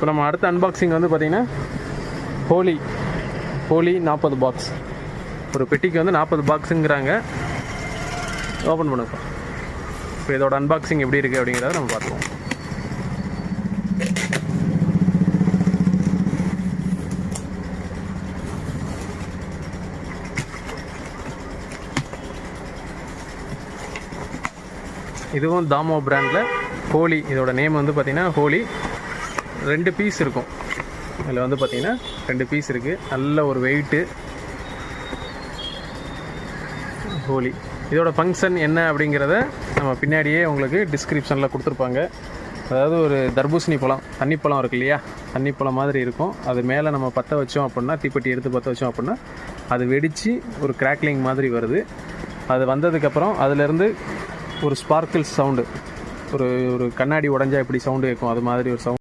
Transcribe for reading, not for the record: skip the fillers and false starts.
இப்போ நம்ம அடுத்த அன்பாக்சிங் வந்து பார்த்திங்கன்னா ஹோலி 40 பாக்ஸ். ஒரு பெட்டிக்கு வந்து 40 பாக்ஸுங்கிறாங்க. ஓப்பன் பண்ணுப்பா. இப்போ இதோட அன்பாக்சிங் எப்படி இருக்குது அப்படிங்கிறத நம்ம பார்த்துருவோம். இதுவும் தாமோ பிராண்டில் ஹோலி. இதோட நேம் வந்து பார்த்திங்கன்னா ஹோலி. 2 பீஸ் இருக்கும். இதில் வந்து பார்த்திங்கன்னா 2 பீஸ் இருக்குது. நல்ல ஒரு வெயிட்டு ஹோலி. இதோட ஃபங்க்ஷன் என்ன அப்படிங்கிறத நம்ம பின்னாடியே உங்களுக்கு டிஸ்கிரிப்ஷனில் கொடுத்துருப்பாங்க. அதாவது ஒரு தர்பூசணி பழம், தண்ணிப்பழம் இருக்கு இல்லையா, தண்ணிப்பழம் மாதிரி இருக்கும். அது மேலே நம்ம பற்ற வச்சோம் அப்படின்னா, தீப்பெட்டி எடுத்து பற்ற வச்சோம் அப்படின்னா அது வெடித்து ஒரு கிராக்லிங் மாதிரி வருது. அது வந்ததுக்கப்புறம் அதிலேருந்து ஒரு ஸ்பார்க்கிள் சவுண்டு, ஒரு கண்ணாடி உடஞ்சா எப்படி சவுண்டு கேட்கும் அது மாதிரி ஒரு சவுண்ட்